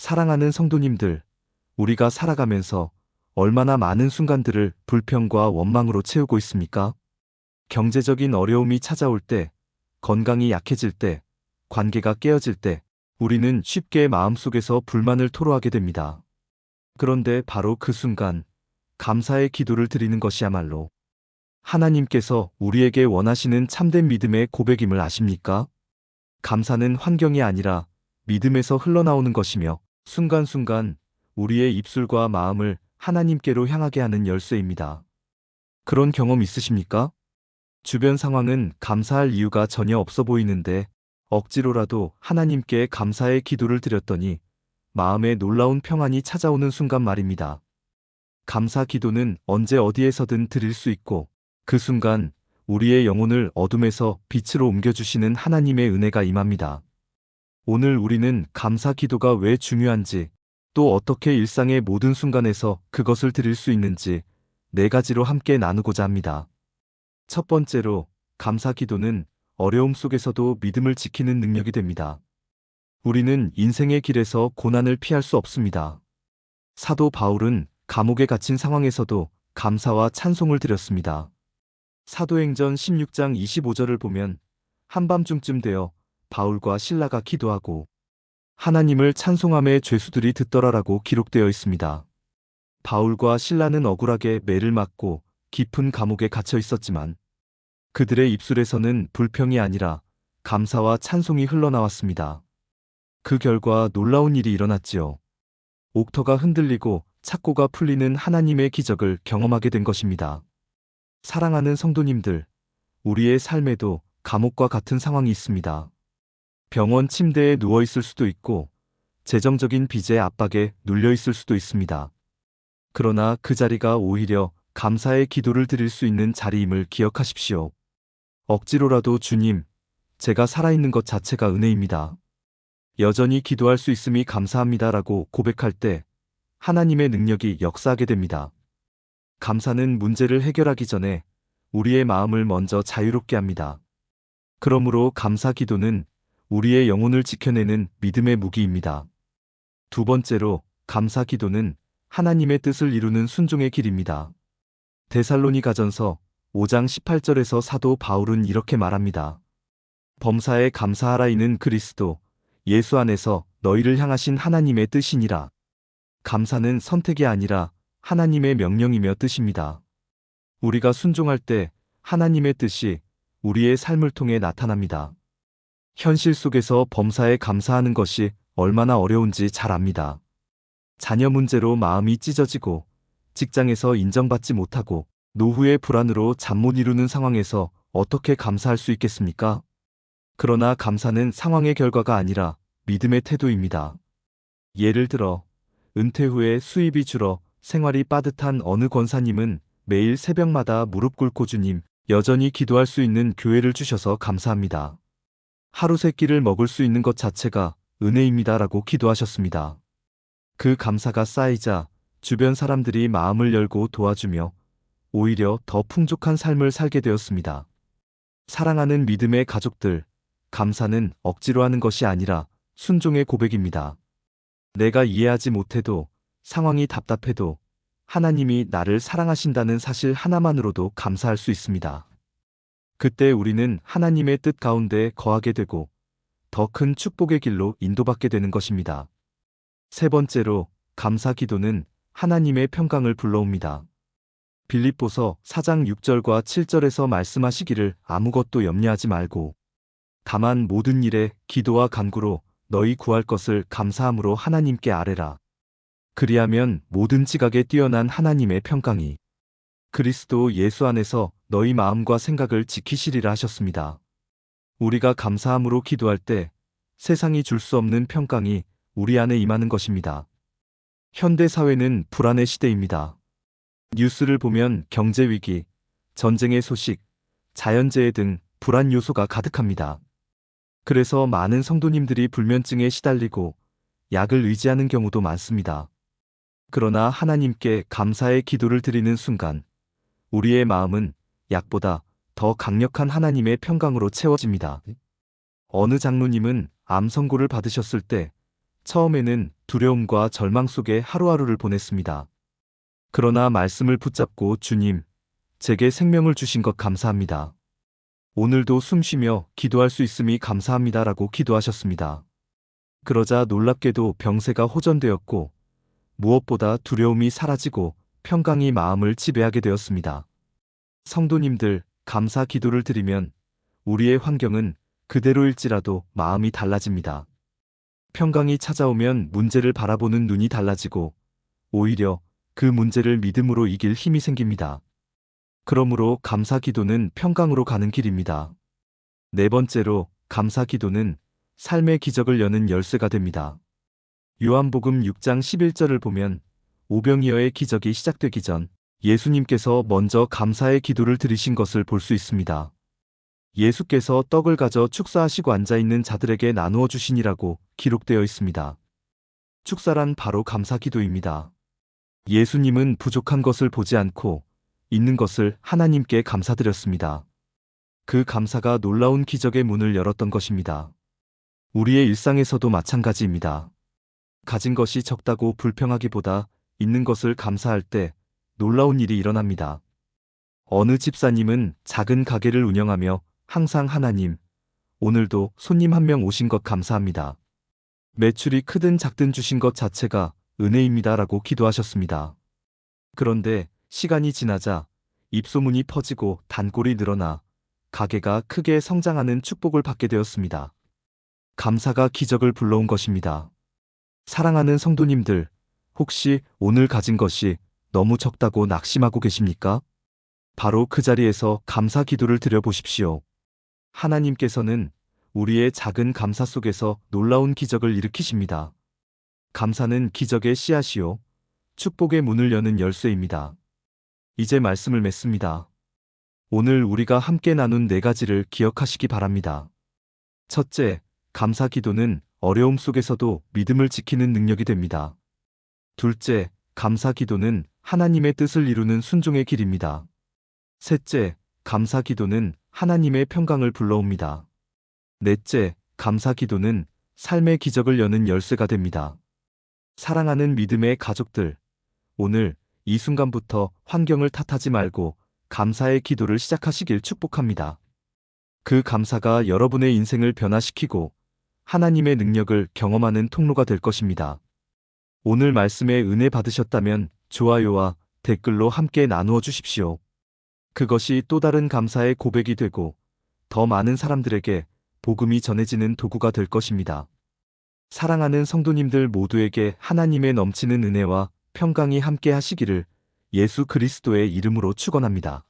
사랑하는 성도님들, 우리가 살아가면서 얼마나 많은 순간들을 불평과 원망으로 채우고 있습니까? 경제적인 어려움이 찾아올 때, 건강이 약해질 때, 관계가 깨어질 때, 우리는 쉽게 마음속에서 불만을 토로하게 됩니다. 그런데 바로 그 순간, 감사의 기도를 드리는 것이야말로 하나님께서 우리에게 원하시는 참된 믿음의 고백임을 아십니까? 감사는 환경이 아니라 믿음에서 흘러나오는 것이며 순간순간 우리의 입술과 마음을 하나님께로 향하게 하는 열쇠입니다. 그런 경험 있으십니까? 주변 상황은 감사할 이유가 전혀 없어 보이는데 억지로라도 하나님께 감사의 기도를 드렸더니 마음에 놀라운 평안이 찾아오는 순간 말입니다. 감사 기도는 언제 어디에서든 드릴 수 있고 그 순간 우리의 영혼을 어둠에서 빛으로 옮겨주시는 하나님의 은혜가 임합니다. 오늘 우리는 감사 기도가 왜 중요한지, 또 어떻게 일상의 모든 순간에서 그것을 드릴 수 있는지 4가지로 함께 나누고자 합니다. 첫 번째로, 감사 기도는 어려움 속에서도 믿음을 지키는 능력이 됩니다. 우리는 인생의 길에서 고난을 피할 수 없습니다. 사도 바울은 감옥에 갇힌 상황에서도 감사와 찬송을 드렸습니다. 사도행전 16장 25절을 보면 한밤중쯤 되어 바울과 실라가 기도하고 하나님을 찬송함에 죄수들이 듣더라라고 기록되어 있습니다. 바울과 실라는 억울하게 매를 맞고 깊은 감옥에 갇혀 있었지만 그들의 입술에서는 불평이 아니라 감사와 찬송이 흘러나왔습니다. 그 결과 놀라운 일이 일어났지요. 옥터가 흔들리고 착고가 풀리는 하나님의 기적을 경험하게 된 것입니다. 사랑하는 성도님들, 우리의 삶에도 감옥과 같은 상황이 있습니다. 병원 침대에 누워 있을 수도 있고 재정적인 빚의 압박에 눌려 있을 수도 있습니다. 그러나 그 자리가 오히려 감사의 기도를 드릴 수 있는 자리임을 기억하십시오. 억지로라도 주님, 제가 살아있는 것 자체가 은혜입니다. 여전히 기도할 수 있음이 감사합니다라고 고백할 때 하나님의 능력이 역사하게 됩니다. 감사는 문제를 해결하기 전에 우리의 마음을 먼저 자유롭게 합니다. 그러므로 감사 기도는 우리의 영혼을 지켜내는 믿음의 무기입니다. 두 번째로, 감사 기도는 하나님의 뜻을 이루는 순종의 길입니다. 데살로니가전서 5장 18절에서 사도 바울은 이렇게 말합니다. 범사에 감사하라 이는 그리스도 예수 안에서 너희를 향하신 하나님의 뜻이니라. 감사는 선택이 아니라 하나님의 명령이며 뜻입니다. 우리가 순종할 때 하나님의 뜻이 우리의 삶을 통해 나타납니다. 현실 속에서 범사에 감사하는 것이 얼마나 어려운지 잘 압니다. 자녀 문제로 마음이 찢어지고 직장에서 인정받지 못하고 노후의 불안으로 잠 못 이루는 상황에서 어떻게 감사할 수 있겠습니까? 그러나 감사는 상황의 결과가 아니라 믿음의 태도입니다. 예를 들어 은퇴 후에 수입이 줄어 생활이 빠듯한 어느 권사님은 매일 새벽마다 무릎 꿇고 주님, 여전히 기도할 수 있는 교회를 주셔서 감사합니다. 하루 세 끼를 먹을 수 있는 것 자체가 은혜입니다라고 기도하셨습니다. 그 감사가 쌓이자 주변 사람들이 마음을 열고 도와주며 오히려 더 풍족한 삶을 살게 되었습니다. 사랑하는 믿음의 가족들, 감사는 억지로 하는 것이 아니라 순종의 고백입니다. 내가 이해하지 못해도, 상황이 답답해도 하나님이 나를 사랑하신다는 사실 하나만으로도 감사할 수 있습니다. 그때 우리는 하나님의 뜻 가운데 거하게 되고 더 큰 축복의 길로 인도받게 되는 것입니다. 세 번째로, 감사 기도는 하나님의 평강을 불러옵니다. 빌립보서 4장 6절과 7절에서 말씀하시기를 아무것도 염려하지 말고 다만 모든 일에 기도와 간구로 너희 구할 것을 감사함으로 하나님께 아뢰라. 그리하면 모든 지각에 뛰어난 하나님의 평강이 그리스도 예수 안에서 너희 마음과 생각을 지키시리라 하셨습니다. 우리가 감사함으로 기도할 때 세상이 줄 수 없는 평강이 우리 안에 임하는 것입니다. 현대 사회는 불안의 시대입니다. 뉴스를 보면 경제 위기, 전쟁의 소식, 자연재해 등 불안 요소가 가득합니다. 그래서 많은 성도님들이 불면증에 시달리고 약을 의지하는 경우도 많습니다. 그러나 하나님께 감사의 기도를 드리는 순간 우리의 마음은 약보다 더 강력한 하나님의 평강으로 채워집니다. 어느 장로님은 암 선고를 받으셨을 때 처음에는 두려움과 절망 속에 하루하루를 보냈습니다. 그러나 말씀을 붙잡고 주님, 제게 생명을 주신 것 감사합니다. 오늘도 숨쉬며 기도할 수 있음이 감사합니다라고 기도하셨습니다. 그러자 놀랍게도 병세가 호전되었고 무엇보다 두려움이 사라지고 평강이 마음을 지배하게 되었습니다. 성도님들, 감사 기도를 드리면 우리의 환경은 그대로일지라도 마음이 달라집니다. 평강이 찾아오면 문제를 바라보는 눈이 달라지고 오히려 그 문제를 믿음으로 이길 힘이 생깁니다. 그러므로 감사 기도는 평강으로 가는 길입니다. 네 번째로, 감사 기도는 삶의 기적을 여는 열쇠가 됩니다. 요한복음 6장 11절을 보면 오병이어의 기적이 시작되기 전 예수님께서 먼저 감사의 기도를 드리신 것을 볼 수 있습니다. 예수께서 떡을 가져 축사하시고 앉아있는 자들에게 나누어 주시니라고 기록되어 있습니다. 축사란 바로 감사 기도입니다. 예수님은 부족한 것을 보지 않고 있는 것을 하나님께 감사드렸습니다. 그 감사가 놀라운 기적의 문을 열었던 것입니다. 우리의 일상에서도 마찬가지입니다. 가진 것이 적다고 불평하기보다 있는 것을 감사할 때 놀라운 일이 일어납니다. 어느 집사님은 작은 가게를 운영하며 항상 하나님, 오늘도 손님 한 명 오신 것 감사합니다. 매출이 크든 작든 주신 것 자체가 은혜입니다라고 기도하셨습니다. 그런데 시간이 지나자 입소문이 퍼지고 단골이 늘어나 가게가 크게 성장하는 축복을 받게 되었습니다. 감사가 기적을 불러온 것입니다. 사랑하는 성도님들, 혹시 오늘 가진 것이 너무 적다고 낙심하고 계십니까? 바로 그 자리에서 감사 기도를 드려보십시오. 하나님께서는 우리의 작은 감사 속에서 놀라운 기적을 일으키십니다. 감사는 기적의 씨앗이요, 축복의 문을 여는 열쇠입니다. 이제 말씀을 맺습니다. 오늘 우리가 함께 나눈 네 가지를 기억하시기 바랍니다. 첫째, 감사 기도는 어려움 속에서도 믿음을 지키는 능력이 됩니다. 둘째, 감사 기도는 하나님의 뜻을 이루는 순종의 길입니다. 셋째, 감사 기도는 하나님의 평강을 불러옵니다. 넷째, 감사 기도는 삶의 기적을 여는 열쇠가 됩니다. 사랑하는 믿음의 가족들, 오늘 이 순간부터 환경을 탓하지 말고 감사의 기도를 시작하시길 축복합니다. 그 감사가 여러분의 인생을 변화시키고 하나님의 능력을 경험하는 통로가 될 것입니다. 오늘 말씀에 은혜 받으셨다면 좋아요와 댓글로 함께 나누어 주십시오. 그것이 또 다른 감사의 고백이 되고 더 많은 사람들에게 복음이 전해지는 도구가 될 것입니다. 사랑하는 성도님들 모두에게 하나님의 넘치는 은혜와 평강이 함께 하시기를 예수 그리스도의 이름으로 축원합니다.